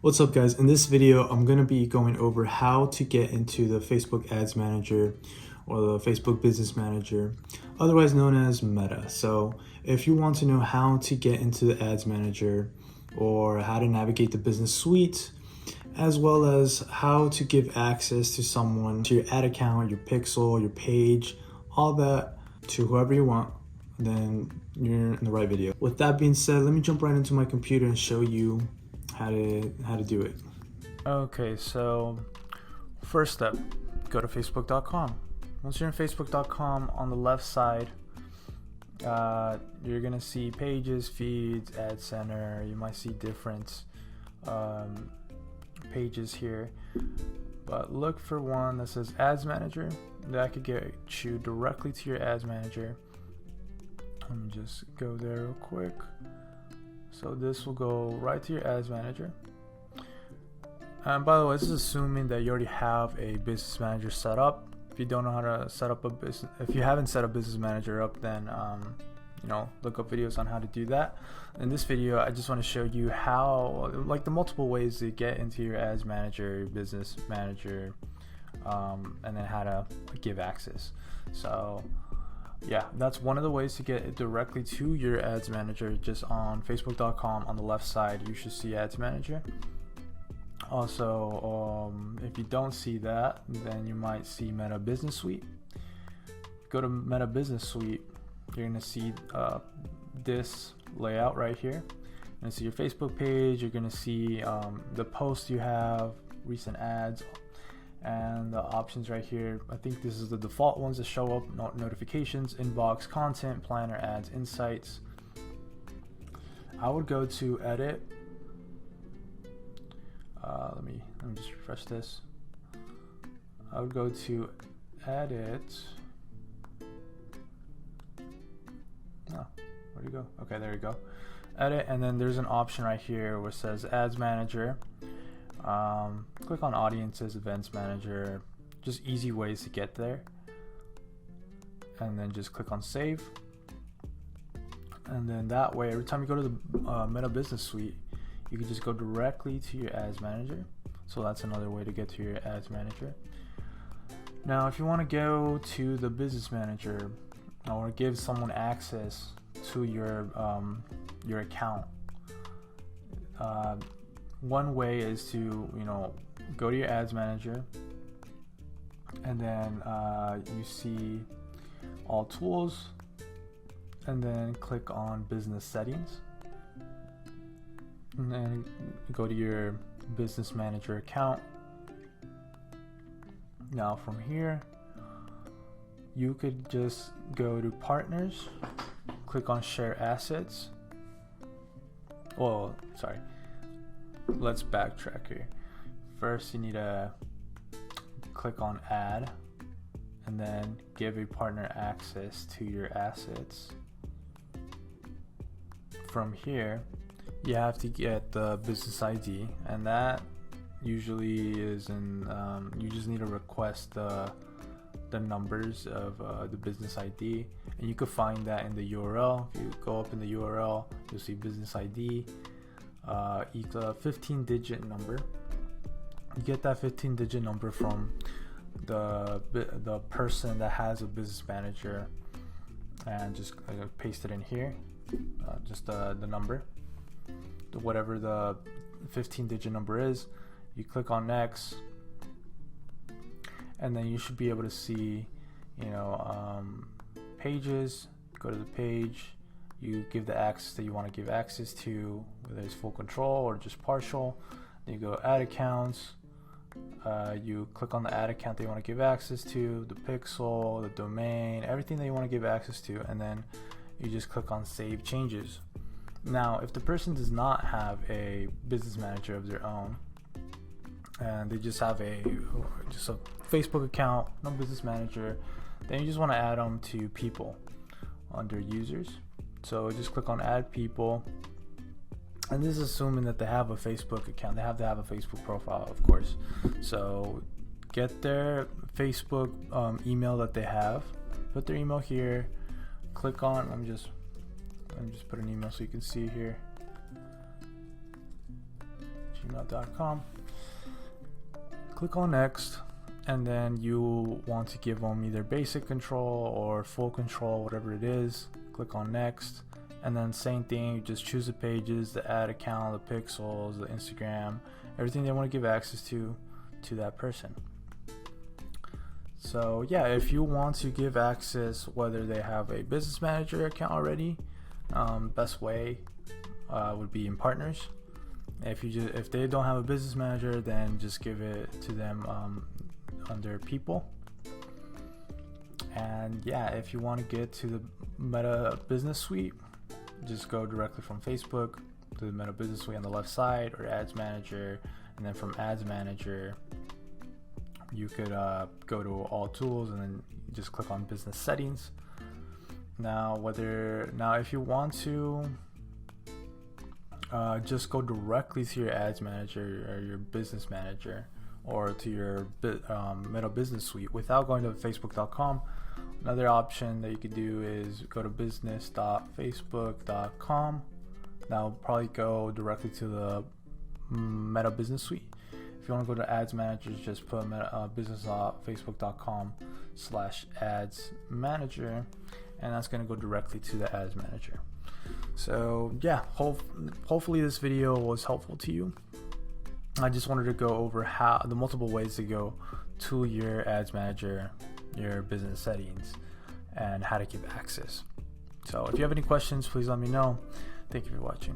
What's up guys? In this video, I'm going to be going over how to get into the Facebook Ads Manager or the Facebook Business Manager, otherwise known as Meta. So if you want to know how to get into the Ads Manager or how to navigate the business suite, as well as how to give access to someone to your ad account, your pixel, your page, all that to whoever you want, then you're in the right video. With that being said, let me jump right into my computer and show you how to do it. Okay, so first step, go to facebook.com. Once you're in facebook.com, on the left side, you're gonna see pages, feeds, ad center. You might see different pages here, but look for one that says Ads Manager. That could get you directly to your Ads Manager. Let me just go there real quick. So this will go right to your Ads Manager. And by the way, this is assuming that you already have a business manager set up. If you don't know how to set up a business, if you haven't set a business manager up, then look up videos on how to do that. In this video, I just want to show you how, like, the multiple ways to get into your Ads Manager, your business manager, and then how to give access. So yeah, that's one of the ways to get it directly to your Ads Manager. Just on facebook.com, on the left side, you should see Ads Manager. Also, if you don't see that, then you might see Meta Business Suite. Go to Meta Business Suite, you're gonna see this layout right here. You're gonna see your Facebook page, you're gonna see the posts you have, recent ads, and the options right here. I think this is the default ones that show up: notifications, inbox, content, planner, ads, insights. I would go to edit. Let me just refresh this. I would go to edit. Oh, where'd you go? Okay, there you go. Edit, and then there's an option right here where it says Ads Manager. Click on Audiences, Events Manager. Just easy ways to get there. And then just click on Save. And then that way, every time you go to the Meta Business Suite, you can just go directly to your Ads Manager. So that's another way to get to your Ads Manager. Now, if you want to go to the Business Manager or give someone access to your account, one way is to go to your Ads Manager, and then you see all tools, and then click on Business Settings, and then go to your Business Manager account. Now from here, you could just go to Partners, click on Share Assets. Well, sorry, let's backtrack here. First, you need to click on Add, and then give a partner access to your assets. From here, you have to get the business ID, and that usually is in, you just need to request the numbers of the business ID, and you could find that in the URL. If you go up in the URL, you'll see business ID equals a 15-digit number. You get that 15-digit number from the person that has a business manager, and just paste it in here. Just the number, whatever the 15-digit number is. You click on Next, and then you should be able to see pages. Go to the page, you give the access that you want to give access to, whether it's full control or just partial. Then you go Ad Accounts, you click on the ad account that you want to give access to, the pixel, the domain, everything that you want to give access to, and then you just click on Save Changes. Now, if the person does not have a business manager of their own, and they just have a Facebook account, no business manager, then you just want to add them to People under Users. So just click on Add People, and this is assuming that they have a Facebook account. They have to have a Facebook profile, of course. So get their Facebook email that they have, put their email here, click on, let me just put an email so you can see here. gmail.com. Click on next, and then you want to give them either basic control or full control, whatever it is. Click on next, and then same thing, just choose the pages, the ad account, the pixels, the Instagram, everything they want to give access to that person. So yeah, if you want to give access, whether they have a business manager account already, best way would be in partners. If they don't have a business manager, then just give it to them under people. And yeah, if you want to get to the Meta Business Suite, just go directly from Facebook to the Meta Business Suite on the left side, or Ads Manager, and then from Ads Manager you could go to all tools and then just click on business settings. Now if you want to just go directly to your Ads Manager or your Business Manager, or to your Meta Business Suite without going to facebook.com, another option that you could do is go to business.facebook.com. That'll probably go directly to the Meta Business Suite. If you want to go to Ads Manager, just put business.facebook.com/ads manager, and that's going to go directly to the Ads Manager. So yeah, hopefully this video was helpful to you. I just wanted to go over how the multiple ways to go to your Ads Manager, your business settings, and how to give access. So if you have any questions, please let me know. Thank you for watching.